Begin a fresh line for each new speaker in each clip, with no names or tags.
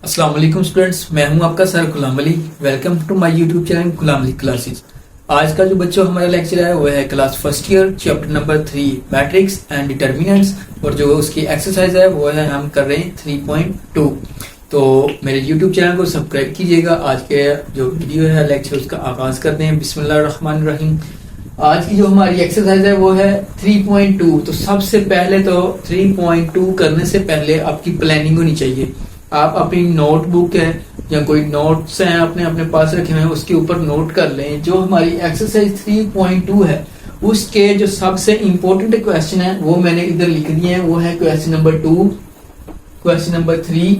अस्सलाम वालेकुम स्टूडेंट्स, मैं हूं आपका sir Ghulam Ali. Welcome to my YouTube channel Ghulam Ali classes. आज का जो बच्चों हमारा लेक्चर है वो है class first year chapter number 3 matrix and determinants, और जो उसकी एक्सरसाइज है वो है हम कर रहे हैं 3.2। तो मेरे यूट्यूब चैनल को सब्सक्राइब कीजिएगा। आज के जो वीडियो है लेक्चर उसका आगाज करते हैं। बिस्मिल्लाहिर्रहमानिर्रहीम। आज की जो हमारी एक्सरसाइज है वो है 3.2। तो सबसे पहले तो 3.2 करने से पहले आपकी प्लानिंग होनी चाहिए। आप अपनी नोटबुक है या कोई नोट्स हैं अपने अपने पास रखे हुए हैं, उसके ऊपर नोट कर लें। जो हमारी एक्सरसाइज 3.2 है उसके जो सबसे इंपॉर्टेंट क्वेश्चन है वो मैंने इधर लिख दिए हैं। वो है क्वेश्चन नंबर 2, क्वेश्चन नंबर 3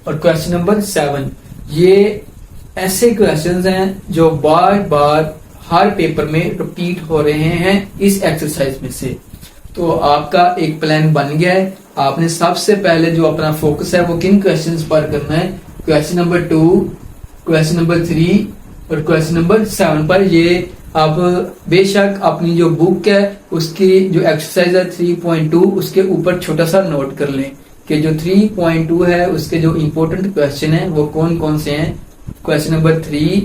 और क्वेश्चन नंबर 7। ये ऐसे क्वेश्चंस हैं जो बार बार हर पेपर में रिपीट हो रहे हैं इस एक्सरसाइज में से। तो आपका एक प्लान बन गया है। आपने सबसे पहले जो अपना फोकस है वो किन क्वेश्चंस पर करना है, क्वेश्चन नंबर 2, क्वेश्चन नंबर 3 और क्वेश्चन नंबर 7 पर। ये आप बेशक अपनी जो बुक है उसकी जो एक्सरसाइज है 3.2 उसके ऊपर छोटा सा नोट कर लें कि जो 3.2 है उसके जो इम्पोर्टेंट क्वेश्चन है वो कौन कौन से हैं। क्वेश्चन नंबर 3,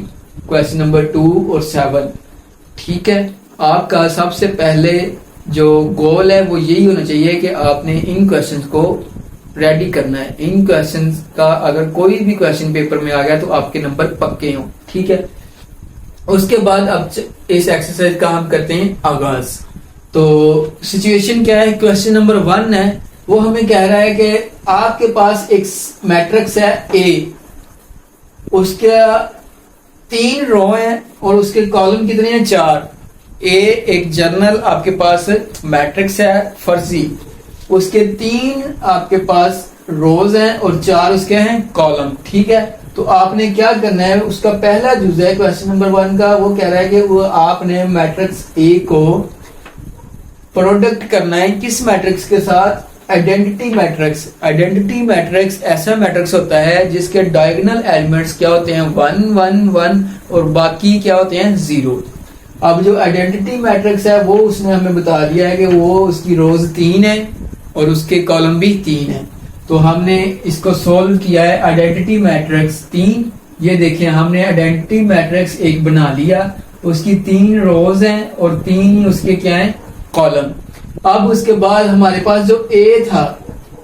क्वेश्चन नंबर 2 और 7। ठीक है, आपका सबसे पहले जो गोल है वो यही होना चाहिए कि आपने इन क्वेश्चंस को रेडी करना है। इन क्वेश्चंस का अगर कोई भी क्वेश्चन पेपर में आ गया तो आपके नंबर पक्के हों। ठीक है, उसके बाद अब इस एक्सरसाइज का हम करते हैं आगाज। तो सिचुएशन क्या है, क्वेश्चन नंबर 1 है वो हमें कह रहा है कि आपके पास एक मैट्रिक्स है ए, उसके 3 रो है और उसके कॉलम कितने हैं, 4। ए एक जर्नल आपके पास मैट्रिक्स है फर्जी, उसके 3 आपके पास रोज हैं और 4 उसके हैं कॉलम। ठीक है, तो आपने क्या करना है, उसका पहला जुज है क्वेश्चन नंबर 1 का, वो कह रहा है कि वो आपने मैट्रिक्स ए को प्रोडक्ट करना है किस मैट्रिक्स के साथ, आइडेंटिटी मैट्रिक्स। आइडेंटिटी मैट्रिक्स ऐसा मैट्रिक्स होता है जिसके डायगोनल एलिमेंट्स क्या होते हैं, 1 1 1 और बाकी क्या होते हैं, 0। अब जो आइडेंटिटी मैट्रिक्स है वो उसने हमें बता दिया है कि वो उसकी रोज 3 है और उसके कॉलम भी 3 है। तो हमने इसको सोल्व किया है। आइडेंटिटी मैट्रिक्स 3, ये देखिए हमने आइडेंटिटी मैट्रिक्स एक बना लिया, उसकी 3 रोज हैं और 3 ही उसके क्या है, कॉलम। अब उसके बाद हमारे पास जो ए था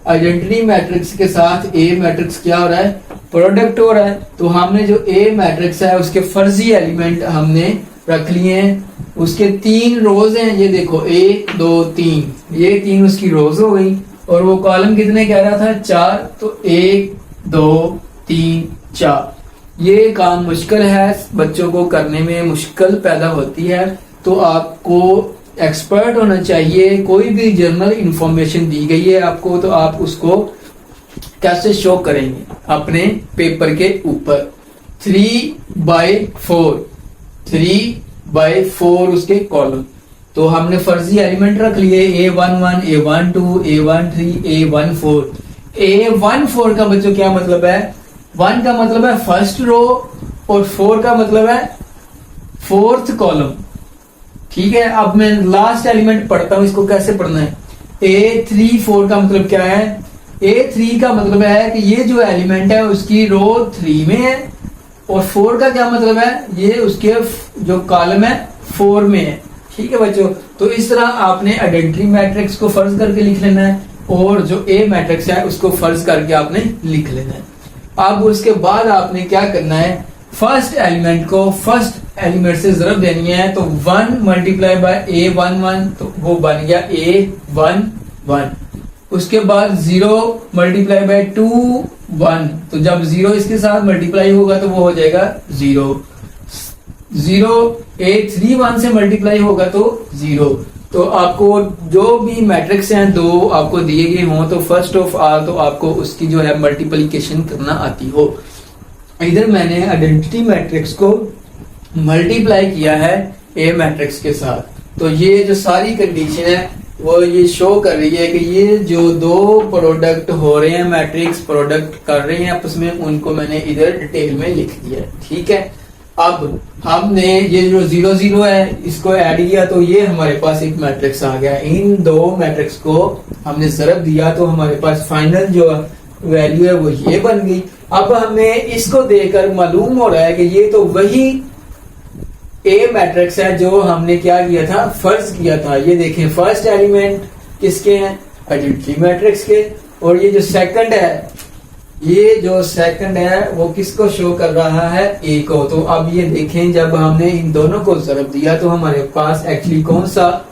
आइडेंटिटी मैट्रिक्स के साथ ए मैट्रिक्स क्या हो रहा है, प्रोडक्ट हो रहा है। तो हमने जो ए मैट्रिक्स है उसके फर्जी एलिमेंट हमने रख लिए हैं। उसके 3 रोज हैं, ये देखो 1 2 3, ये 3 उसकी रोज हो गई और वो कॉलम कितने कह रहा था, 4। तो 1 2 3 4। ये काम मुश्किल है, बच्चों को करने में मुश्किल पैदा होती है। तो आपको एक्सपर्ट होना चाहिए। कोई भी जर्नल इंफॉर्मेशन दी गई है आपको तो आप उसको कैसे शो करेंगे अपने पेपर के ऊपर। 3/4 3/4 उसके कॉलम। तो हमने फर्जी एलिमेंट रख लिए A11 A12 A13 A14। A14 का बच्चों क्या मतलब है, 1 का मतलब है फर्स्ट रो और 4 का मतलब है 4th कॉलम। ठीक है, अब मैं लास्ट एलिमेंट पढ़ता हूं, इसको कैसे पढ़ना है। A34 का मतलब क्या है, A3 का मतलब है कि ये जो एलिमेंट है उसकी रो 3 में है और 4 का क्या मतलब है, ये उसके जो कॉलम है 4 में है। ठीक है बच्चों, तो इस तरह आपने आइडेंटिटी मैट्रिक्स को फर्ज करके लिख लेना है और जो ए मैट्रिक्स है उसको फर्ज करके आपने लिख लेना है। अब उसके बाद आपने क्या करना है, फर्स्ट एलिमेंट को फर्स्ट एलिमेंट से जरब देनी है। तो 1 मल्टीप्लाई बाय A11 तो वो बन गया A11। उसके बाद 0 मल्टीप्लाई बाय 2 1, तो जब 0 इसके साथ मल्टीप्लाई होगा तो वो हो जाएगा 0। 0 A31 से मल्टीप्लाई होगा तो 0। तो आपको जो भी मैट्रिक्स हैं 2 आपको दिए गए हों तो फर्स्ट ऑफ ऑल तो आपको उसकी जो है मल्टीप्लिकेशन करना आती हो। इधर मैंने आइडेंटिटी मैट्रिक्स को मल्टीप्लाई किया है ए मैट्रिक्स के साथ। तो ये जो सारी कंडीशन है वो ये शो कर रही है कि ये जो 2 प्रोडक्ट हो रहे हैं, मैट्रिक्स प्रोडक्ट कर रहे हैं आपस में, उनको मैंने इधर डिटेल में लिख दिया है। ठीक है, अब हमने ये जो 0 0 है इसको ऐड किया तो ये हमारे पास एक मैट्रिक्स आ गया। इन 2 मैट्रिक्स को हमने जरब दिया तो हमारे पास फाइनल जो वैल्यू है वो ये बन गई। अब हमें इसको देखकर मालूम हो रहा है कि ये तो वही ए मैट्रिक्स है जो हमने क्या किया था, फर्ज किया था। ये देखें फर्स्ट एलिमेंट किसके हैं, आइडेंटिटी मैट्रिक्स के, और ये जो सेकंड है, ये जो सेकंड है वो किसको शो कर रहा है, ए को। तो अब ये देखें जब हमने इन दोनों को ज़रब दिया तो हमारे पास एक्चुअली कौन सा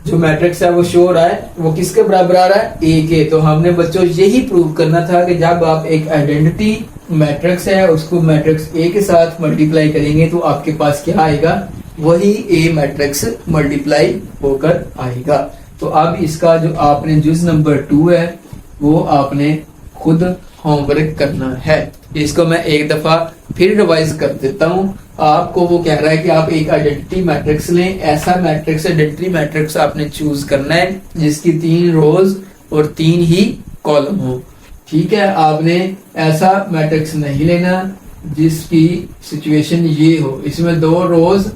जो मैट्रिक्स है वो शो हो रहा है, वो किसके बराबर आ रहा है, ए के। तो हमने बच्चों यही प्रूव करना था कि जब आप एक आइडेंटिटी मैट्रिक्स है उसको मैट्रिक्स ए के साथ मल्टीप्लाई करेंगे तो आपके पास क्या आएगा, वही ए मैट्रिक्स मल्टीप्लाई होकर आएगा। तो अब इसका जो आपने जुज नंबर 2 है वो आपने खुद होमवर्क करना है। इसको मैं एक दफा फिर रिवाइज कर देता हूँ। आपको वो कह रहा है कि आप एक आइडेंटिटी मैट्रिक्स लें, ऐसा मैट्रिक्स आइडेंटिटी मैट्रिक्स आपने चूज करना है जिसकी 3 रोज और 3 ही कॉलम हो। ठीक है, आपने ऐसा मैट्रिक्स नहीं लेना जिसकी सिचुएशन ये हो, इसमें 2 रोज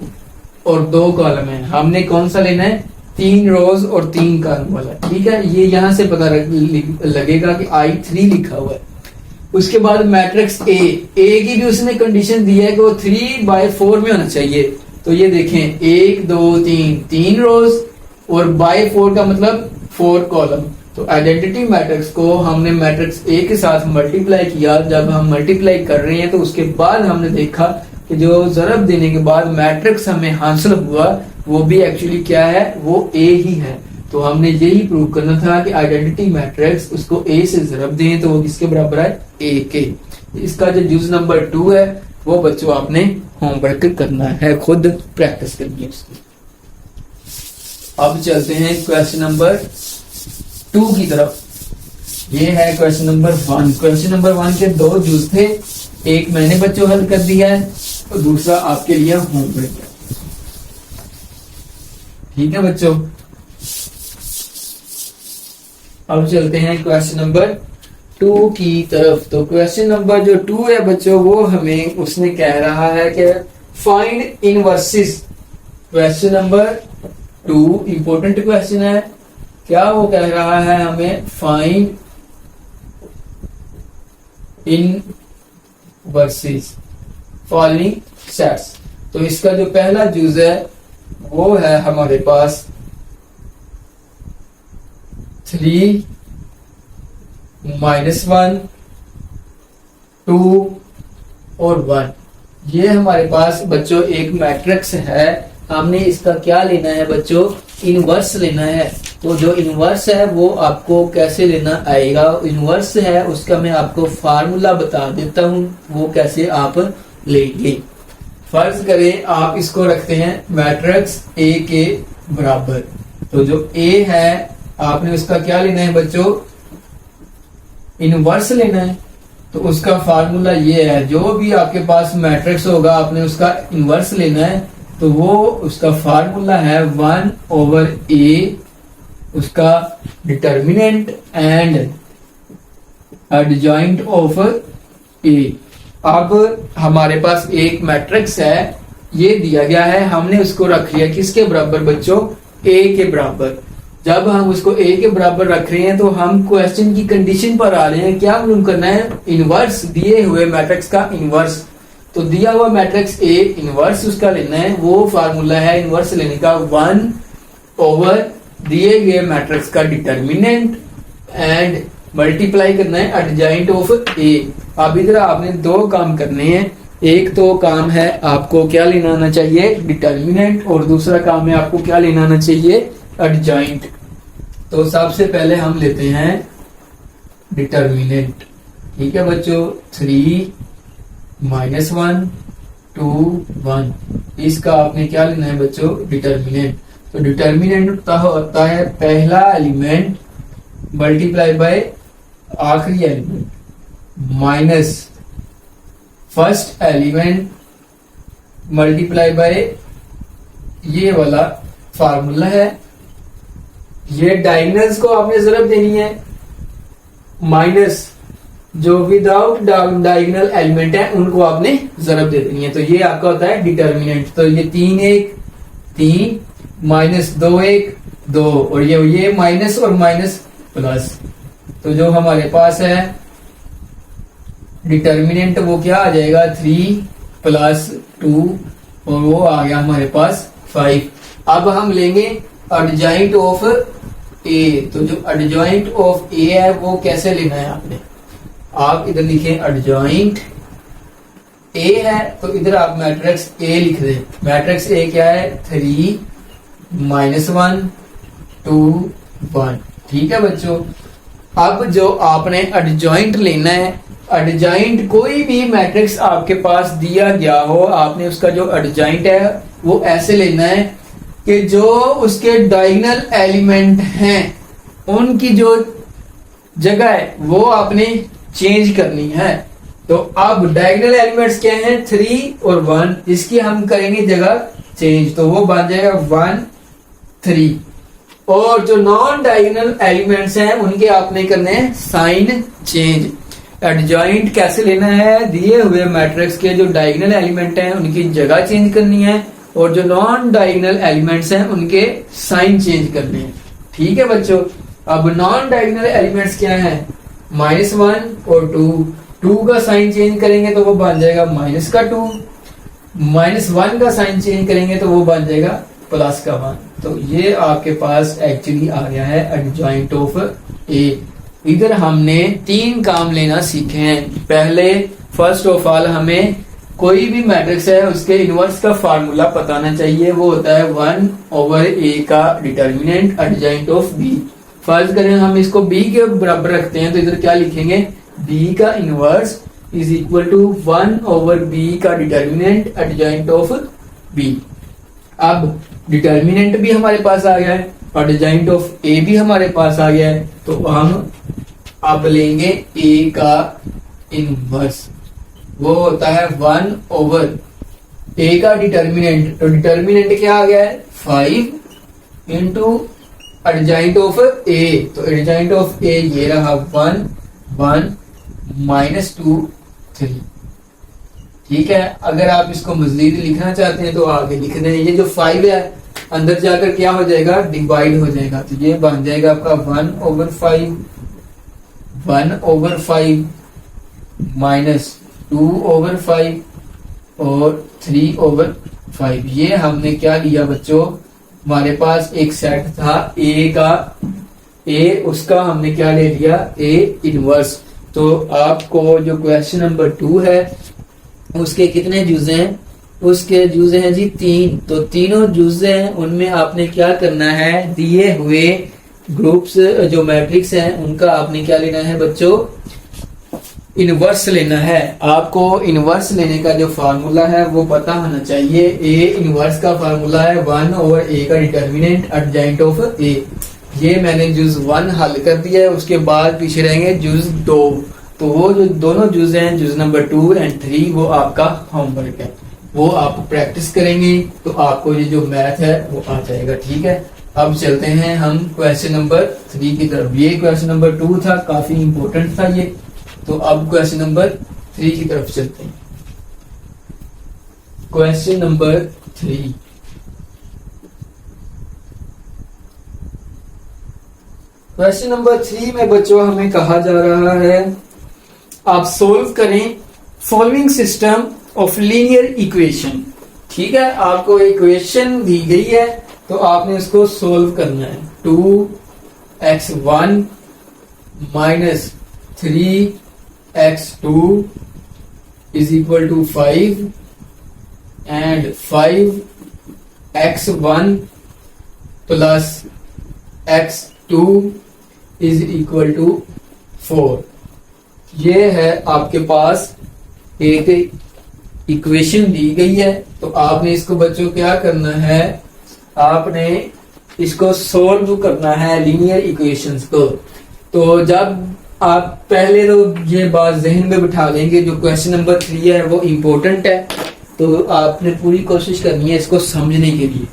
और 2 कॉलम है। हमने कौन सा लेना है, 3 रोज और 3 कॉलम वाला। ठीक है, ये यहां से पता लगेगा कि I3 लिखा हुआ है। उसके बाद मैट्रिक्स ए की भी उसने कंडीशन दी है कि वो 3/4 में होना चाहिए। तो ये देखें 1 2 3 रोज और बाय 4 का मतलब 4 कॉलम। तो आइडेंटिटी मैट्रिक्स को हमने मैट्रिक्स ए के साथ मल्टीप्लाई किया। जब हम मल्टीप्लाई कर रहे हैं तो उसके बाद हमने देखा कि जो ज़रब देने के बाद मैट्रिक्स हमें हासिल हुआ वो भी एक्चुअली क्या है, वो ए ही है। तो हमने यही प्रूव करना था कि आइडेंटिटी मैट्रिक्स उसको ए से ज़रब दें तो वो किसके बराबर है, ए के। इसका जो जुज नंबर 2 है वो बच्चों आपने होमवर्क करना है, खुद प्रैक्टिस करनी है उसकी। अब चलते हैं क्वेश्चन नंबर 2 की तरफ। ये है क्वेश्चन नंबर 1। क्वेश्चन नंबर 1 के 2 जुज थे, एक मैंने बच्चों हल कर दिया है और दूसरा आपके लिए होमवर्क है। ठीक है बच्चों, अब चलते हैं क्वेश्चन नंबर 2 की तरफ। तो क्वेश्चन नंबर जो 2 है बच्चों वो हमें उसने कह रहा है कि find inverses. Question number 2 important question है। क्या वो कह रहा है हमें, फाइंड इनवर्सेस फॉलोइंग सेट्स। तो इसका जो पहला जुज है वो है हमारे पास 3 -1 2 और 1। ये हमारे पास बच्चों एक मैट्रिक्स है। हमने इसका क्या लेना है बच्चों, इनवर्स लेना है। तो जो इनवर्स है वो आपको कैसे लेना आएगा, इनवर्स है उसका मैं आपको फार्मूला बता देता हूं, वो कैसे आप लेंगे। फर्ज करें आप इसको रखते हैं मैट्रिक्स ए के बराबर। तो जो ए है आपने उसका क्या लेना है बच्चों, इनवर्स लेना है। तो उसका फार्मूला ये है, जो भी आपके पास मैट्रिक्स होगा आपने उसका इनवर्स लेना है। तो वो उसका फार्मूला है 1/a, उसका डिटर्मिनेंट एंड एडजॉइंट ऑफ ए। अब हमारे पास एक मैट्रिक्स है, ये दिया गया है, हमने उसको रख लिया किसके बराबर बच्चों, ए के बराबर। जब हम उसको ए के बराबर रख रहे हैं तो हम क्वेश्चन की कंडीशन पर आ रहे हैं, क्या मालूम करना है, इनवर्स, दिए हुए मैट्रिक्स का इनवर्स। तो दिया हुआ मैट्रिक्स ए, इनवर्स उसका लेना है। वो फार्मूला है इनवर्स लेने का 1/ दिए गए मैट्रिक्स का डिटर्मिनेंट एंड मल्टीप्लाई करना है एडजॉइंट ऑफ ए। अब इधर आपने 2 काम करने हैं। एक तो काम है आपको क्या लेना आना चाहिए, डिटर्मिनेंट, और दूसरा काम है आपको क्या लेना आना चाहिए, एडजॉइंट। तो सबसे पहले हम लेते हैं डिटर्मिनेंट। ठीक है बच्चों, 3 -1 2 1, इसका आपने क्या लेना है बच्चों, डिटर्मिनेंट। तो डिटर्मिनेंट होता है पहला एलिमेंट मल्टीप्लाई बाय आखिरी element minus first element multiply by ये वाला फार्मूला है। ये डायगोनल्स को आपने जरूरत देनी है, माइनस जो विदाउट डायगोनल एलिमेंट है उनको आपने जरूरत दे देनी है। तो ये आपका होता है डिटर्मिनेंट। तो ये 3 1 3 -2 1 2 और ये माइनस और माइनस प्लस। तो जो हमारे पास है डिटर्मिनेंट वो क्या आ जाएगा 3 प्लस 2 और वो आ गया हमारे पास 5। अब हम लेंगे एडजॉइंट ऑफ ए। तो जो एडजॉइंट ऑफ ए है वो कैसे लेना है आपने, आप इधर लिखें एडजॉइंट ए है तो इधर आप मैट्रिक्स ए लिख दें। मैट्रिक्स ए क्या है 3 -1 2 1। ठीक है बच्चों, अब जो आपने एडजॉइंट लेना है, एडजॉइंट कोई भी मैट्रिक्स आपके पास दिया गया हो, आपने उसका जो एडजॉइंट है वो ऐसे लेना है कि जो उसके डायगोनल एलिमेंट हैं उनकी जो जगह है वो आपने चेंज करनी है। तो अब डायगोनल एलिमेंट्स क्या हैं 3 और 1, इसकी हम करेंगे जगह चेंज, तो वो बन जाएगा 1 3। और जो नॉन डायगोनल एलिमेंट्स हैं उनके आपने करने हैं साइन चेंज। एडजॉइंट कैसे लेना है, दिए हुए मैट्रिक्स के जो डायगोनल एलिमेंट हैं उनकी जगह चेंज करनी है और जो नॉन डायगोनल एलिमेंट्स हैं उनके साइन चेंज करने हैं। ठीक है बच्चों, अब नॉन डायगोनल एलिमेंट्स क्या है -1 और 2 का साइन चेंज करेंगे तो वो बन जाएगा -2, -1 का साइन चेंज करेंगे तो वो बन जाएगा +1। तो ये आपके पास एक्चुअली आ गया है एडजॉइंट ऑफ ए। इधर हमने 3 काम लेना सीखे हैं। पहले फर्स्ट ऑफ ऑल हमें कोई भी मैट्रिक्स है उसके इनवर्स का फार्मूला पता होना चाहिए, वो होता है 1/a का डिटर्मिनेंट एडजॉइंट ऑफ b। फर्ज करें हम इसको b के बराबर रखते हैं तो इधर क्या लिखेंगे b का inverse is equal to 1/b का डिटर्मिनेंट एडजॉइंट ऑफ b। अब डिटर्मिनेंट भी हमारे पास आ गया है, एडजॉइंट ऑफ a भी हमारे पास आ गया है, तो हम अब लेंगे a का इनवर्स, वो होता है 1/a का डिटर्मिनेंट। तो डिटर्मिनेंट क्या आ गया है 5 इंटू एडजॉइंट ऑफ a। तो एडजॉइंट ऑफ a ये रहा 1 1 -2 3। ठीक है, अगर आप इसको मजीद लिखना चाहते हैं तो आगे लिख दें। ये जो 5 है अंदर जाकर क्या हो जाएगा डिवाइड हो जाएगा, तो ये बन जाएगा आपका 1/5 1/5 -2/5 और 3/5। ये हमने क्या लिया बच्चों, हमारे पास एक सेट था ए का, ए उसका हमने क्या ले लिया ए इनवर्स। तो आपको जो क्वेश्चन नंबर 2 है उसके कितने जुज़े हैं, उसके जुज़े हैं जी 3। तो तीनों जुज़े हैं उनमें आपने क्या करना है, दिए हुए ग्रुप्स जो मैट्रिक्स हैं उनका आपने क्या लेना है बच्चों इनवर्स लेना है। आपको इनवर्स लेने का जो फार्मूला है वो पता होना चाहिए। ए इनवर्स का फार्मूला है 1/a का डिटर्मिनेंट एडजॉइंट ऑफ ए। ये मैंने जुज 1 हल कर दिया है, उसके बाद पीछे रहेंगे जुज 2। तो वो जो दोनों जुज हैं जुज नंबर 2 और 3 वो आपका होमवर्क है, वो आप प्रैक्टिस करेंगे तो आपको ये जो मैथ है वो आ जाएगा। ठीक है, अब चलते हैं हम क्वेश्चन नंबर 3 की तरफ। ये क्वेश्चन नंबर 2 था, काफी इंपॉर्टेंट था ये। तो अब क्वेश्चन नंबर 3 की तरफ चलते हैं। क्वेश्चन नंबर 3, क्वेश्चन नंबर 3 में बच्चों हमें कहा जा रहा है आप सोल्व करें following system of linear equation. ठीक है, आपको इक्वेशन दी गई है तो आपने उसको सोल्व करना है। 2x1 -3x2 is equal to 5 and 5x1 plus x2 is equal to 4। ये है आपके पास एक इक्वेशन दी गई है, तो आपने इसको बच्चों क्या करना है, आपने इसको सोल्व करना है लीनियर इक्वेशंस को। तो जब आप पहले तो ये बात जहन में बिठा लेंगे, जो क्वेश्चन नंबर 3 है वो इम्पोर्टेंट है, तो आपने पूरी कोशिश करनी है इसको समझने के लिए।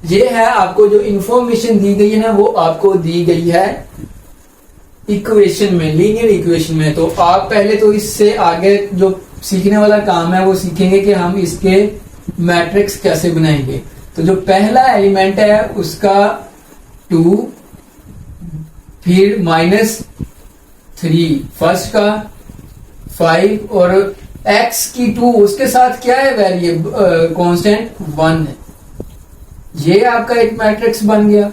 ये है आपको जो इंफॉर्मेशन दी गई है ना, वो आपको दी गई है इक्वेशन में, लीनियर इक्वेशन में। तो आप पहले तो इससे आगे जो सीखने वाला काम है वो सीखेंगे कि हम इसके मैट्रिक्स कैसे बनाएंगे। तो जो पहला एलिमेंट है उसका 2, फिर -3 फर्स्ट का, 5 और x की 2 उसके साथ क्या है वेरिएबल कांस्टेंट 1 है। ये आपका एक मैट्रिक्स बन गया।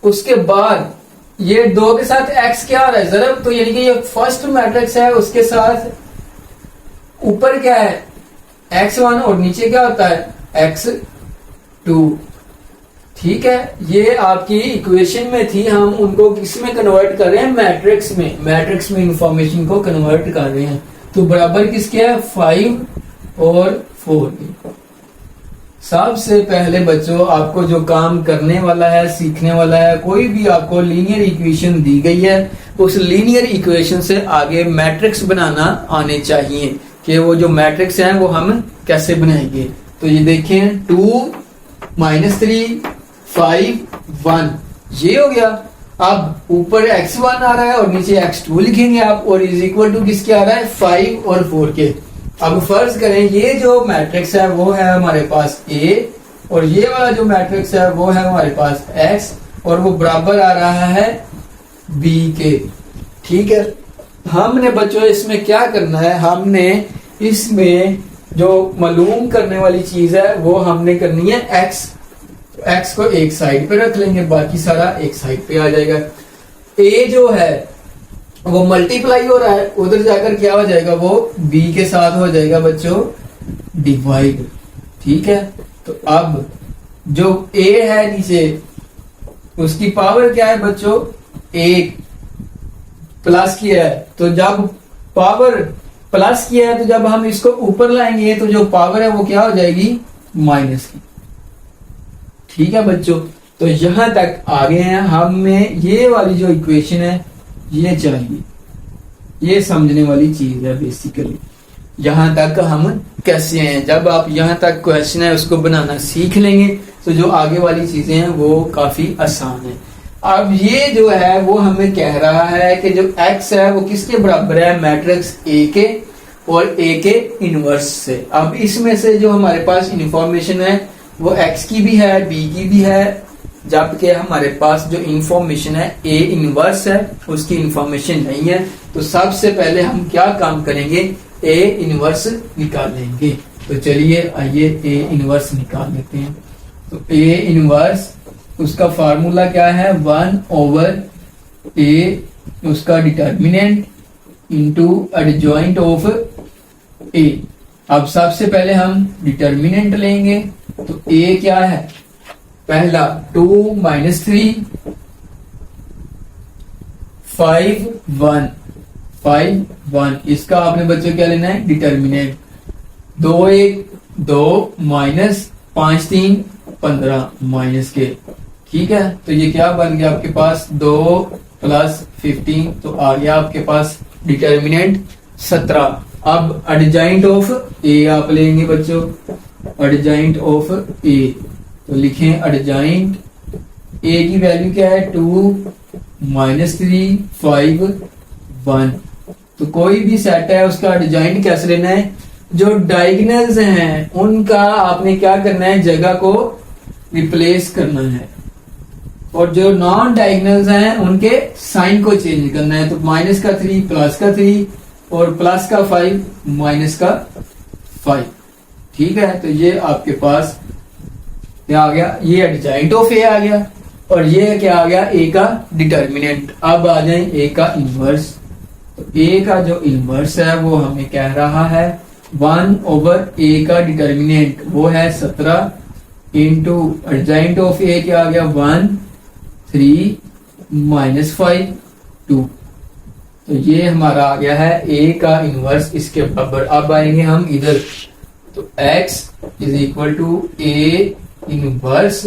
उसके बाद ये 2 के साथ x क्या आ रहा है जरब, तो यानी कि ये फर्स्ट मैट्रिक्स है उसके साथ ऊपर क्या है x1 और नीचे क्या होता है x2। ठीक है, ये आपकी इक्वेशन में थी, हम उनको किस में कन्वर्ट कर रहे हैं मैट्रिक्स में। मैट्रिक्स में इंफॉर्मेशन को कन्वर्ट कर रहे हैं। तो बराबर किसके है 5 और 4 की। सबसे पहले बच्चों आपको जो काम करने वाला है, सीखने वाला है, कोई भी आपको लीनियर इक्वेशन दी गई है उस लीनियर इक्वेशन से आगे मैट्रिक्स बनाना आने चाहिए कि वो जो मैट्रिक्स है वो हम कैसे बनाएंगे। तो ये देखें 2 -3 5 1 ये हो गया। अब ऊपर x1 आ रहा है और नीचे x2 लिखेंगे आप, और इज इक्वल टू किसके आ रहा है 5 और 4 के। अब फर्ज करें ये जो मैट्रिक्स है वो है हमारे पास A और ये वाला जो मैट्रिक्स है वो है हमारे पास X और वो बराबर आ रहा है B के। ठीक है, हमने बच्चों इसमें क्या करना है, हमने इसमें जो मालूम करने वाली चीज है वो हमने करनी है X को एक साइड पे रख लेंगे, बाकी सारा एक साइड पे आ जाएगा। A जो है वो मल्टीप्लाई हो रहा है, उधर जाकर क्या हो जाएगा वो b के साथ हो जाएगा बच्चों डिवाइड। ठीक है, तो अब जो a है नीचे उसकी पावर क्या है बच्चों 1 प्लस किया है, तो जब पावर प्लस किया है तो जब हम इसको ऊपर लाएंगे तो जो पावर है वो क्या हो जाएगी माइनस की। ठीक है बच्चों, तो यहां तक आ गए हैं। हमें ये वाली जो इक्वेशन है ये चाहिए, ये समझने वाली चीज है बेसिकली। यहां तक हम कैसे हैं, जब आप यहां तक क्वेश्चन है उसको बनाना सीख लेंगे तो जो आगे वाली चीजें हैं वो काफी आसान है। अब ये जो है वो हमें कह रहा है कि जो x है वो किसके बराबर है मैट्रिक्स A के और A के इनवर्स से। अब इसमें से जो हमारे पास इंफॉर्मेशन है वो x की भी है B की भी है, जबकि हमारे पास जो इंफॉर्मेशन है A इनवर्स है उसकी इंफॉर्मेशन नहीं है। तो सबसे पहले हम क्या काम करेंगे A इनवर्स निकालेंगे। तो चलिए आइए A इनवर्स निकाल लेते हैं। तो A इनवर्स उसका फार्मूला क्या है 1/A उसका determinant into adjoint of A। अब सबसे पहले हम डिटर्मिनेंट लेंगे, तो A क्या है पहला 2 -3 5 1 इसका आपने बच्चों क्या लेना है डिटर्मिनेंट। 2 1 2 -5 3 15 माइनस के। ठीक है, तो ये क्या बन गया आपके पास 2 + 15, तो आ गया आपके पास डिटर्मिनेंट 17। अब एडजॉइंट ऑफ A आप लेंगे बच्चों, एडजॉइंट ऑफ A तो लिखें एडजॉइंट A की वैल्यू क्या है 2 -3 5 1। तो कोई भी सेट है उसका एडजॉइंट कैसे लेना है, जो डायगोनल्स हैं उनका आपने क्या करना है जगह को रिप्लेस करना है, और जो नॉन डायगोनल्स हैं उनके साइन को चेंज करना है। तो -3 +3 और +5 -5। ठीक है, तो ये आपके पास क्या आ गया, ये एडजॉइंट ऑफ A आ गया और ये क्या आ गया A का डिटर्मिनेंट। अब आ जाए A का इनवर्स। तो A का जो इनवर्स है वो हमें कह रहा है 1/A का डिटर्मिनेंट वो है 17 इंटू एडजॉइंट ऑफ A क्या आ गया 1 3 -5 2। तो ये हमारा आ गया है A का इनवर्स इसके बराबर। अब आएंगे हम इधर, तो X = A inverse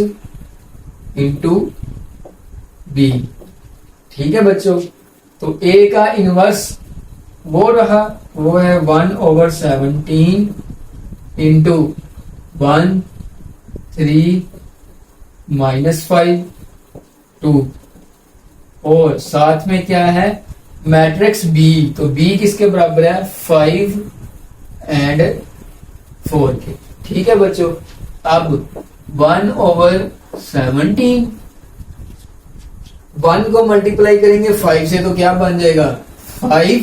into B। ठीक है बच्चों, तो A का इनवर्स वो रहा वो है 1/17 इंटू 1 3 -5 2, और साथ में क्या है मैट्रिक्स B। तो B किसके बराबर है 5 और 4 के। ठीक है बच्चों, अब 1/17 1 को मल्टीप्लाई करेंगे 5 से तो क्या बन जाएगा 5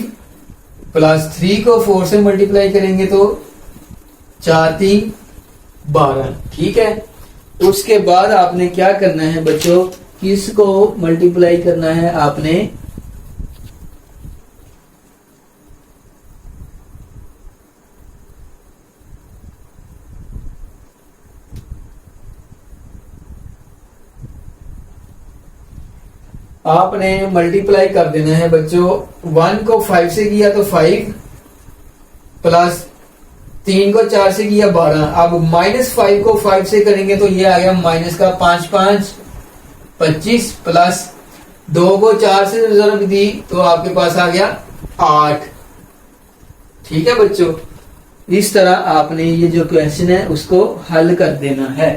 प्लस 3 को 4 से मल्टीप्लाई करेंगे तो 4 3 12। ठीक है, उसके बाद आपने क्या करना है बच्चों, किसको मल्टीप्लाई करना है आपने, आपने मल्टीप्लाई कर देना है बच्चों। 1 को 5 से किया तो 5, प्लस 3 को 4 से किया 12। अब -5 को 5 से करेंगे तो ये आ गया माइनस का 5 5 25, प्लस 2 को 4 से ज़रब दी तो आपके पास आ गया 8। ठीक है बच्चों, इस तरह आपने ये जो क्वेश्चन है उसको हल कर देना है।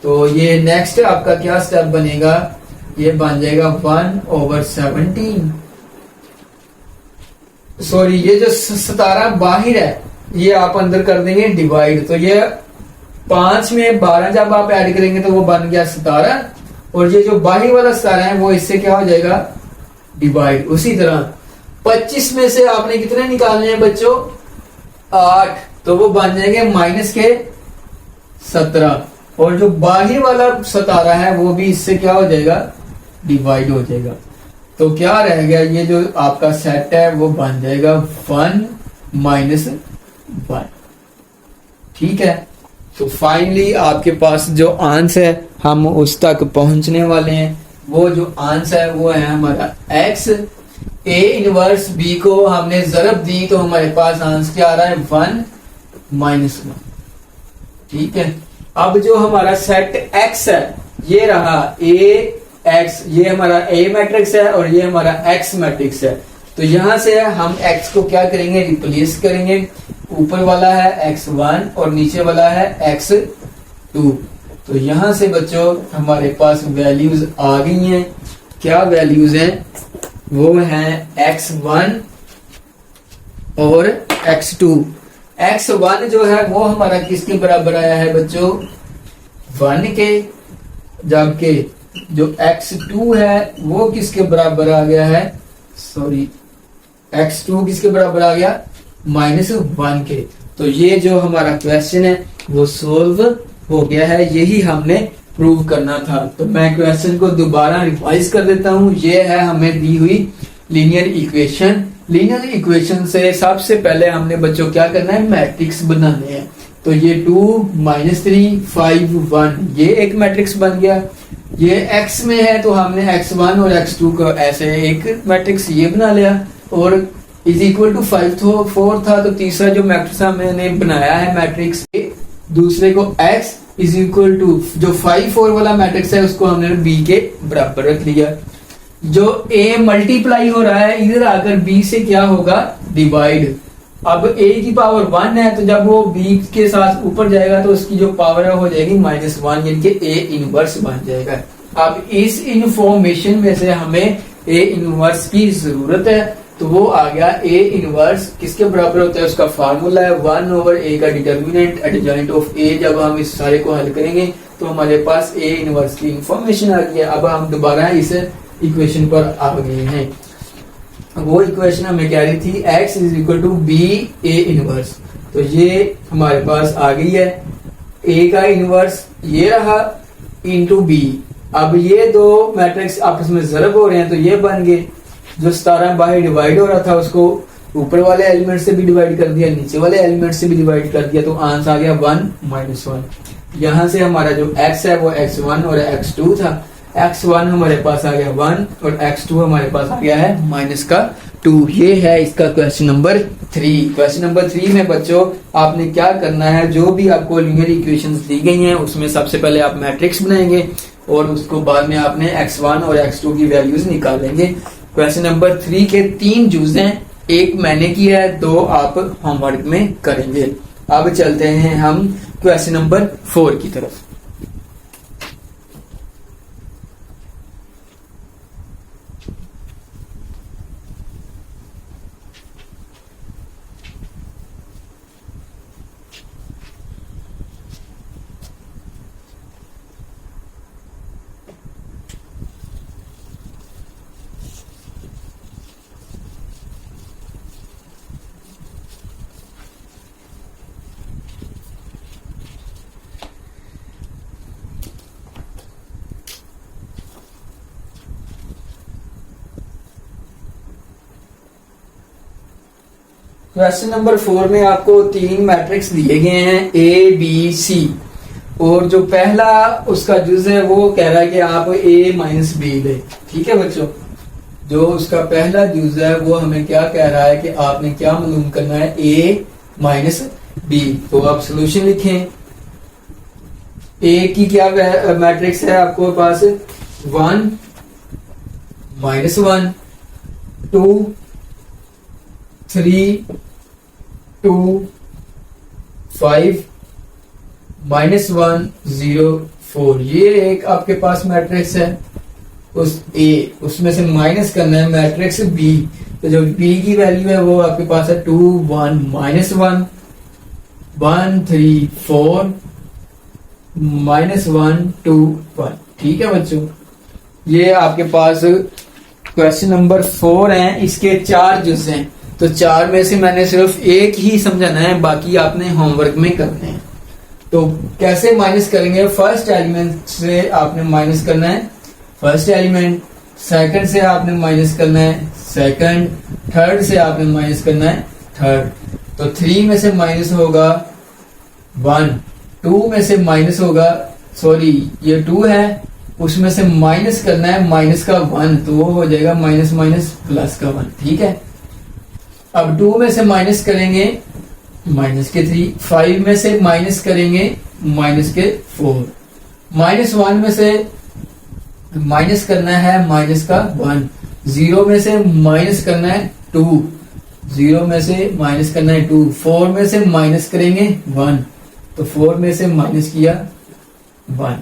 तो ये नेक्स्ट आपका क्या स्टेप बनेगा, ये बन जाएगा 1/17। सॉरी, ये जो 17 बाहर है ये आप अंदर कर देंगे डिवाइड। तो ये 5 में 12 जब आप ऐड करेंगे तो वो बन गया 17, और ये जो बाहर वाला 17 है वो इससे क्या हो जाएगा, डिवाइड। उसी तरह 25 में से आपने कितने निकालने हैं बच्चों, 8, तो वो बन जाएंगे माइनस के 17, और जो बाहर वाला 17 है वो भी इससे क्या हो जाएगा, डिवाइड हो जाएगा। तो क्या रह गया, ये जो आपका सेट है वो बन जाएगा 1 - 1। ठीक है, तो फाइनली आपके पास जो आंसर है हम उस तक पहुंचने वाले हैं। वो जो आंसर है वो है हमारा x। a इनवर्स b को हमने जरब दी तो हमारे पास आंसर क्या आ रहा है, 1 - 1। ठीक है, अब जो हमारा सेट x है ये रहा a x, ये हमारा a मैट्रिक्स है और ये हमारा x मैट्रिक्स है। तो यहां से हम x को क्या करेंगे, रिप्लेस करेंगे। ऊपर वाला है x1 और नीचे वाला है x2। तो यहां से बच्चों हमारे पास वैल्यूज आ गई हैं। क्या वैल्यूज हैं, वो हैं x1 और x2। x1 जो है वो हमारा किसके बराबर आया है बच्चों, 1 के, जबकि जो x2 है वो किसके बराबर आ गया है, सॉरी x2 किसके बराबर आ गया, -1 के। तो ये जो हमारा क्वेश्चन है वो सोल्व हो गया है, यही हमने प्रूव करना था। तो मैं क्वेश्चन को दोबारा रिवाइज कर देता हूँ। ये है हमें दी हुई लीनियर इक्वेशन। लीनियर इक्वेशन से सबसे पहले हमने बच्चों क्या करना है, मैट्रिक्स बनाने हैं। तो ये 2 - 3 5 1 ये एक मैट्रिक्स बन गया। ये x में है तो हमने x1 और x2 को ऐसे एक मैट्रिक्स ये बना लिया, और इज इक्वल टू 5 तो 4 था, तो तीसरा जो मैट्रिक्स हमने बनाया है मैट्रिक्स A, दूसरे को x इज इक्वल टू जो 5 4 वाला मैट्रिक्स है उसको हमने b के बराबर रख लिया। जो a मल्टीप्लाई हो रहा है इधर आकर b से क्या होगा, डिवाइड। अब a की पावर 1 है तो जब वो b के साथ ऊपर जाएगा तो उसकी जो पावर है हो जाएगी -1, यानी कि a इनवर्स बन जाएगा। अब इस इंफॉर्मेशन में से हमें a इनवर्स की जरूरत है, तो वो आ गया a इनवर्स किसके बराबर होता है, उसका फार्मूला है 1/a का डिटर्मिनेंट एडजॉइंट ऑफ a। जब हम इस सारे को हल करेंगे तो हमारे पास a इनवर्स की इंफॉर्मेशन आ गई है। अब हम दोबारा इस इक्वेशन पर आ गए हैं। वो इक्वेशन हमें क्या रही थी, x is equal to b a inverse. तो ये हमारे पास आ गई है, a का इनवर्स ये रहा इंटू b। अब ये दो मैट्रिक्स आपस में जरब हो रहे हैं तो ये बन गए। जो 17 बाहर डिवाइड हो रहा था उसको ऊपर वाले एलिमेंट से भी डिवाइड कर दिया, नीचे वाले एलिमेंट से भी डिवाइड कर दिया, तो आंसर आ गया 1 - 1। यहाँ से हमारा जो x है वो x1 और x2 था। x1 हमारे पास आ गया 1 और x2 हमारे पास आ गया है -2। ये है इसका क्वेश्चन नंबर 3। क्वेश्चन नंबर 3 में बच्चों आपने क्या करना है, जो भी आपको लीनियर इक्वेशंस दी गई हैं उसमें सबसे पहले आप मैट्रिक्स बनाएंगे और उसको बाद में आपने x1 और x2 की वैल्यूज निकालेंगे। क्वेश्चन नंबर 3 के 3 जूज हैं, एक मैंने किया है, 2 आप होमवर्क में करेंगे। अब चलते हैं हम क्वेश्चन नंबर 4 की तरफ। क्वेश्चन नंबर 4 में आपको 3 मैट्रिक्स दिए गए हैं ए बी सी, और जो पहला उसका जुज है वो कह रहा है कि आप ए माइनस बी ले। ठीक है बच्चों, जो उसका पहला जुज है वो हमें क्या कह रहा है कि आपने क्या मालूम करना है, ए माइनस बी। तो आप सोल्यूशन लिखें। ए की क्या मैट्रिक्स है आपको पास, 1 माइनस 1 2 3 2 5 -1 0 4। ये एक आपके पास मैट्रिक्स है। उस ए उसमें से माइनस करना है मैट्रिक्स बी, तो जो बी की वैल्यू है वो आपके पास है 2 1 -1 1 3 4 -1 2 1। ठीक है बच्चों, ये आपके पास क्वेश्चन नंबर 4 है। इसके 4 जुज हैं, तो 4 में से मैंने सिर्फ एक ही समझाना है, बाकी आपने होमवर्क में करने हैं। तो कैसे माइनस करेंगे, फर्स्ट एलिमेंट से आपने माइनस करना है फर्स्ट एलिमेंट, सेकंड से आपने माइनस करना है सेकंड, थर्ड से आपने माइनस करना है थर्ड। तो 3 में से माइनस होगा 1, 2 में से माइनस होगा, सॉरी ये 2 है, उसमें से माइनस करना है माइनस का 1, तो वो हो जाएगा माइनस माइनस प्लस का 1। ठीक है, अब 2 में से माइनस करेंगे माइनस के 3, 5 में से माइनस करेंगे माइनस के 4, -1 में से माइनस करना है माइनस का 1, 0 में से माइनस करना है 2, 0 में से माइनस करना है 2, 4 में से माइनस करेंगे 1, तो 4 में से माइनस किया 1।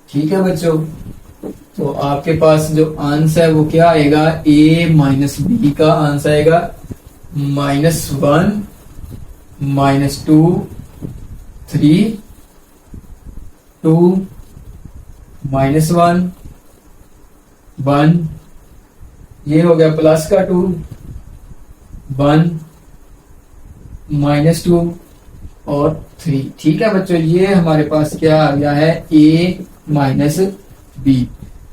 ठीक है बच्चों, तो आपके पास जो आंसर है वो क्या आएगा, ए माइनस बी का आंसर आएगा -1 -2 3 2 -1 1, ये हो गया प्लस का 2 1 -2 और 3। ठीक है बच्चों, ये हमारे पास क्या आ गया है, ए माइनस बी।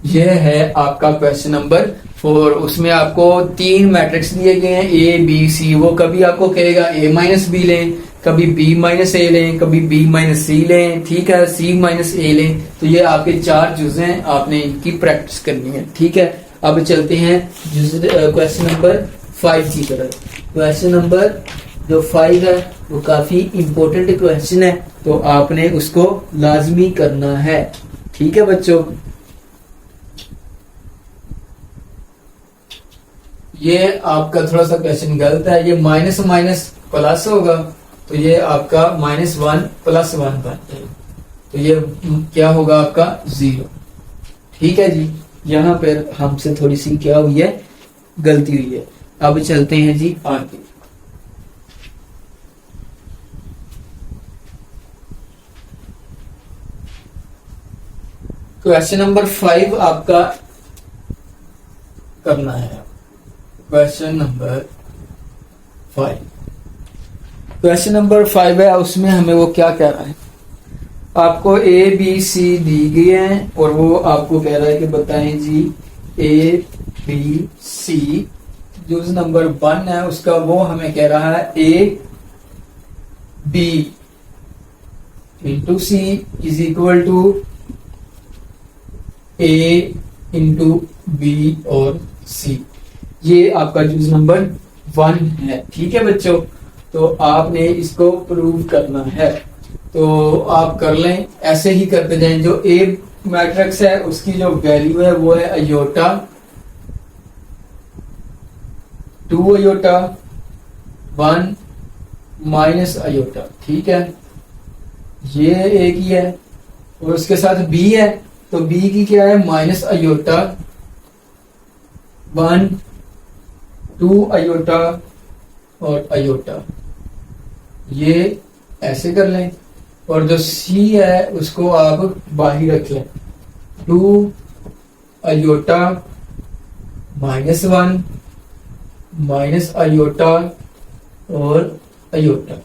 ये है आपका क्वेश्चन नंबर 4। उसमें आपको 3 मैट्रिक्स दिए गए हैं ए बी सी। वो कभी आपको कहेगा ए माइनस बी लें, कभी बी माइनस ए लें, कभी बी माइनस सी लें, ठीक है, सी माइनस ए लें। तो ये आपके 4 जुज हैं, आपने इनकी प्रैक्टिस करनी है। ठीक है, अब चलते हैं क्वेश्चन नंबर 5 की तरफ। क्वेश्चन नंबर जो 5 है वो काफी इंपॉर्टेंट क्वेश्चन है, तो आपने उसको लाजमी करना है। ठीक है बच्चों, ये आपका थोड़ा सा क्वेश्चन गलत है, ये माइनस माइनस प्लस होगा, तो ये आपका -1 + 1 बन जाएगा, तो ये क्या होगा आपका 0। ठीक है जी, यहाँ पर हमसे थोड़ी सी क्या हुई है, गलती हुई है। अब चलते हैं जी आगे। क्वेश्चन नंबर 5 आपका करना है। क्वेश्चन नंबर 5 है, उसमें हमें वो क्या कह रहा है, आपको ए बी सी दी गई है और वो आपको कह रहा है कि बताएं जी ए बी सी। जुज नंबर 1 है उसका, वो हमें कह रहा है a b into c is equal to a into b और सी। ये आपका जुज नंबर 1 है। ठीक है बच्चों, तो आपने इसको प्रूव करना है, तो आप कर लें, ऐसे ही करते जाएं। जो ए मैट्रिक्स है उसकी जो वैल्यू है वो है अयोटा 2 अयोटा 1 माइनस अयोटा। ठीक है, ये एक ही है, और उसके साथ बी है, तो बी की क्या है, माइनस अयोटा 1 2 अयोटा और अयोटा, ये ऐसे कर लें। और जो सी है उसको आप बाहर रख लें, 2 अयोटा -1 माइनस अयोटा और अयोटा।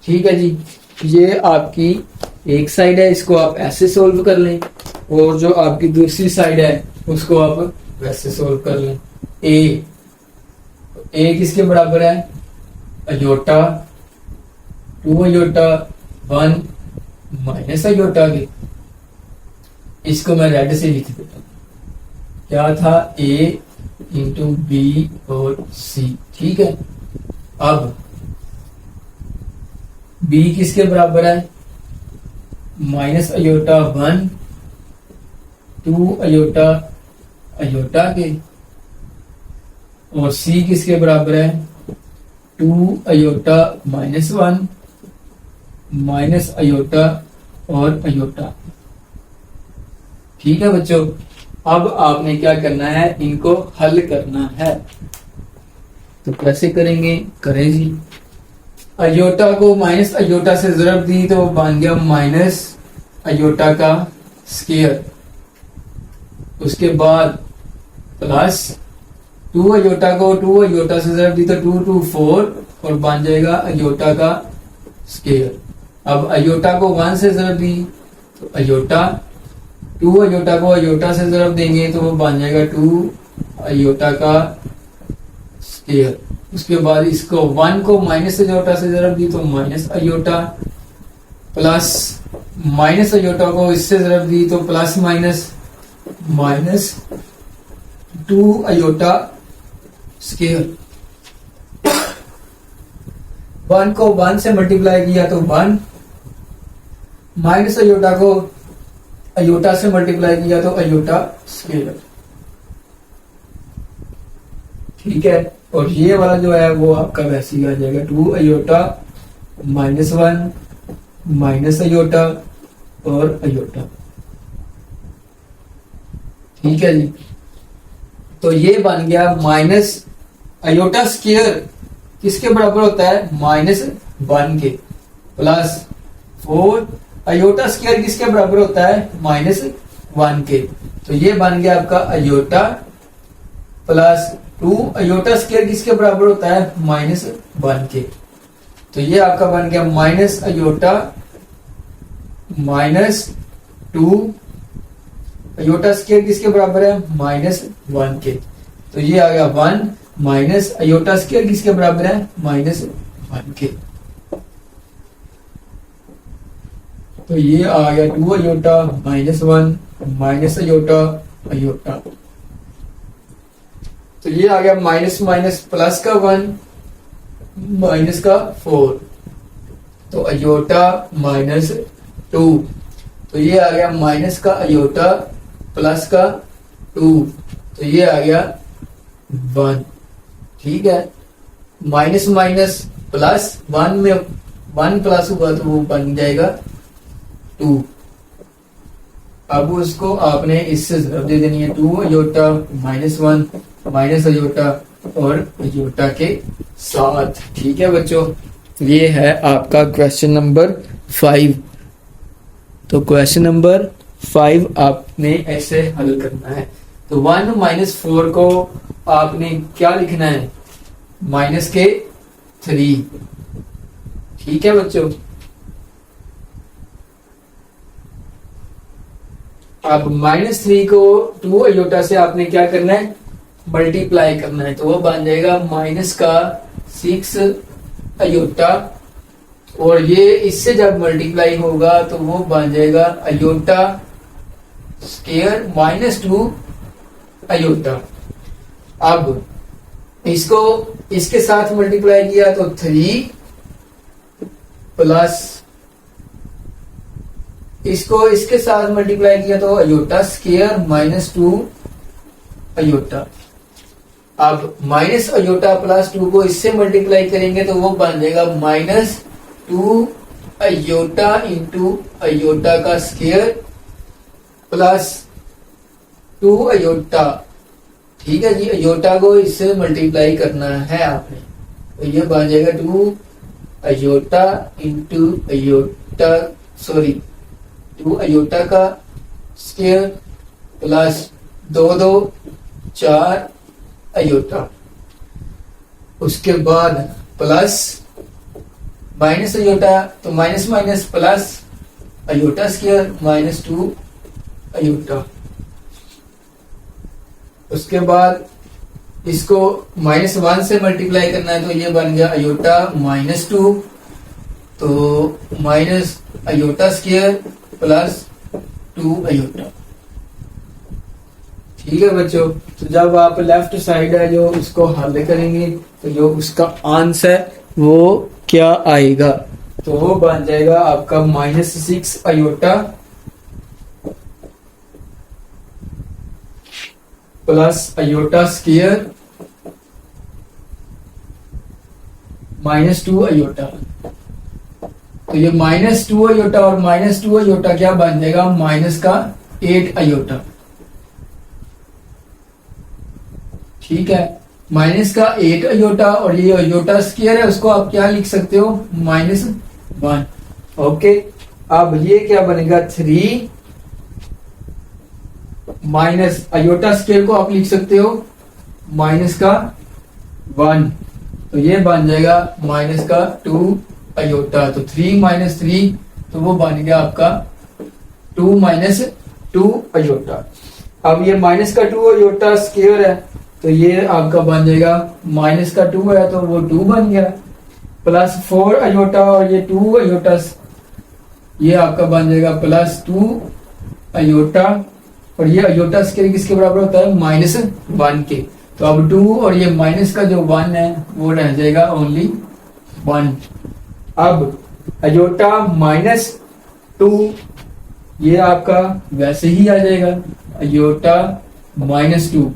ठीक है जी, ये आपकी एक साइड है, इसको आप ऐसे सोल्व कर लें, और जो आपकी दूसरी साइड है उसको आप वैसे सोल्व कर लें। ए किसके बराबर है, अयोटा, 2 अयोटा 1 माइनस अयोटा के। इसको मैं रेड से लिख देता हूं, क्या था, ए इंटू बी और सी। ठीक है, अब बी किसके बराबर है, माइनस अयोटा 1 2 अयोटा अयोटा के, और सी किसके बराबर है, 2 अयोटा माइनस 1 माइनस अयोटा और अयोटा। ठीक है बच्चों, अब आपने क्या करना है, इनको हल करना है। तो कैसे करेंगे, करें जी। अयोटा को माइनस अयोटा से जरब दी तो बन गया माइनस अयोटा का स्क्वायर, उसके बाद प्लस 2 अयोटा को 2 अयोटा से जरब दी तो 2 2 4 और बन जाएगा अयोटा का स्क्वायर। अब अयोटा को 1 से जरब दी तो अयोटा, 2 अयोटा को अयोटा से जरब देंगे तो वो बन जाएगा 2 अयोटा का स्क्वायर। उसके बाद इसको 1 को माइनस अयोटा से जरब दी तो minus iota, plus minus iota को इससे जरब दी तो plus minus minus 2 iota square. 1 को 1 से मल्टीप्लाई किया तो 1, माइनस अयोटा को अयोटा से मल्टीप्लाई किया तो अयोटा स्क्वायर। ठीक है, और ये वाला जो है वो आपका वैसे ही आ जाएगा 2 अयोटा माइनस 1 माइनस अयोटा और अयोटा। ठीक है जी, तो ये बन गया माइनस अयोटा स्क्वायर किसके बराबर होता है, -1 के, प्लस 4 अयोटा स्क्वायर किसके बराबर होता है, -1 के। तो ये बन गया आपका अयोटा, प्लस 2 अयोटा स्क्वायर किसके बराबर होता है, -1 के। तो ये आपका बन गया माइनस अयोटा -2 अयोटा स्क्वायर किसके बराबर है, -1 के। तो ये आ गया 1 माइनस अयोटा स्क्वायर किसके बराबर है, -1 के। तो ये आ गया 2 अयोटा -1 माइनस अयोटा अयोटा। तो ये आ गया माइनस माइनस प्लस का 1 माइनस का 4, तो अयोटा -2। तो ये आ गया माइनस का अयोटा प्लस का 2, तो ये आ गया 1। ठीक है, माइनस माइनस प्लस 1 में 1 प्लस हुआ तो वो बन जाएगा 2। अब उसको आपने इससे जरब दे देनी है, 2 अयोटा -1 माइनस अयोटा और अयोटा के साथ। ठीक है बच्चों, ये है आपका क्वेश्चन नंबर 5। तो क्वेश्चन नंबर 5 आपने ऐसे हल करना है। तो 1 - 4 को आपने क्या लिखना है, माइनस के 3। ठीक है बच्चों, अब -3 को 2 अयोटा से आपने क्या करना है, मल्टीप्लाई करना है। तो वो बन जाएगा माइनस का 6 अयोटा, और ये इससे जब मल्टीप्लाई होगा तो वो बन जाएगा अयोटा स्क्वायर -2 अयोटा। अब इसको इसके साथ मल्टीप्लाई किया तो 3 प्लस इसको इसके साथ मल्टीप्लाई किया तो अयोटा स्क्वायर -2 अयोटा। अब माइनस अयोटा प्लस 2 को इससे मल्टीप्लाई करेंगे तो वो बन जाएगा -2 अयोटा इंटू अयोटा का स्क्वायर प्लस 2 अयोटा। ठीक है जी, अयोटा को इससे मल्टीप्लाई करना है आपने, तो ये बन जाएगा 2 अयोटा इंटू अयोटा 2 अयोटा का स्क्वायर प्लस 2 2 4 अयोटा। उसके बाद प्लस माइनस अयोटा, तो minus minus plus iota square iota. उसके बाद इसको -1 से मल्टीप्लाई करना है, तो ये बन गया अयोटा -2, तो minus iota square plus 2 iota. ठीक है बच्चों, तो जब आप लेफ्ट साइड है जो उसको हल करेंगे तो जो उसका आंसर वो क्या आएगा, तो वो बन जाएगा आपका -6 iota plus iota square -2 iota. तो ये -2 अयोटा और -2 अयोटा क्या बन जाएगा, -8 अयोटा। ठीक है, -8 अयोटा और ये अयोटा स्क्वायर है उसको आप क्या लिख सकते हो, -1। ओके, अब ये क्या बनेगा 3 माइनस अयोटा स्क्वायर को आप लिख सकते हो -1, तो ये बन जाएगा -2 अयोटा। तो 3 - 3 तो वो बन गया आपका 2 - 2 अयोटा। अब ये -2 अयोटा स्क्वायर है तो ये आपका बन जाएगा -2 है तो वो 2 बन गया, प्लस 4 अयोटा और ये 2 अयोटा, ये आपका बन जाएगा +2 अयोटा, और ये अयोटा स्क्वायर किसके बराबर होता है, -1 के। तो अब 2 और ये माइनस का जो 1 है वो रह जाएगा ओनली 1। अब अयोटा -2 ये आपका वैसे ही आ जाएगा, अयोटा -2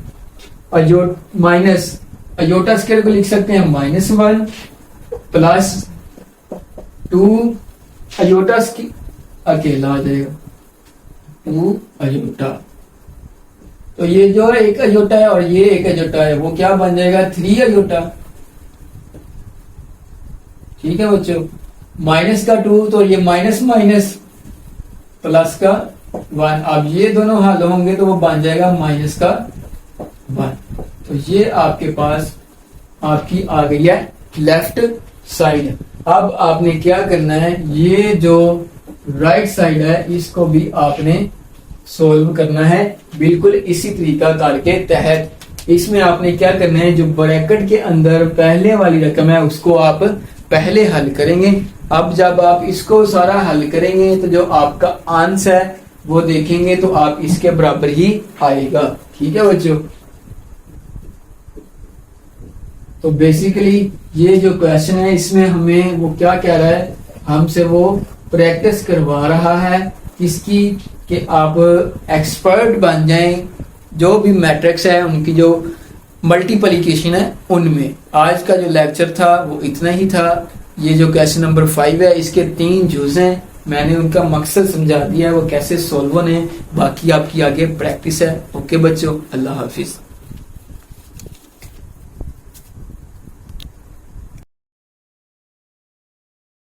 अयोटा स्क्वायर को लिख सकते हैं -1 प्लस 2 अयोटा अकेला आ जाएगा 2 अयोटा। तो ये जो एक अयोटा है और ये एक अयोटा है वो क्या बन जाएगा 3 अयोटा। ठीक है बच्चों, -2 तो ये माइनस प्लस का 1, अब ये दोनों हल होंगे तो वो बन जाएगा -1। तो ये आपके पास आपकी आ गई है लेफ्ट साइड। अब आपने क्या करना है, ये जो राइट साइड है इसको भी आपने सोल्व करना है बिल्कुल इसी तरीका कार के तहत। इसमें आपने क्या करना है, जो ब्रैकेट के अंदर पहले वाली रकम है उसको आप पहले हल करेंगे। अब जब आप इसको सारा हल करेंगे तो जो आपका आंसर है वो देखेंगे तो आप इसके बराबर ही आएगा। ठीक है बच्चों, तो बेसिकली ये जो क्वेश्चन है इसमें हमें वो क्या कह रहा है, हमसे वो प्रैक्टिस करवा रहा है किसकी, कि आप एक्सपर्ट बन जाएं जो भी मैट्रिक्स है उनकी जो मल्टीप्लिकेशन है उनमें। आज का जो लेक्चर था वो इतना ही था। ये जो क्वेश्चन नंबर 5 है इसके 3 जुज हैं, मैंने उनका मकसद समझा दिया है वो कैसे सोल्व होने, बाकी आपकी आगे प्रैक्टिस है। ओके बच्चों, अल्लाह हाफिज।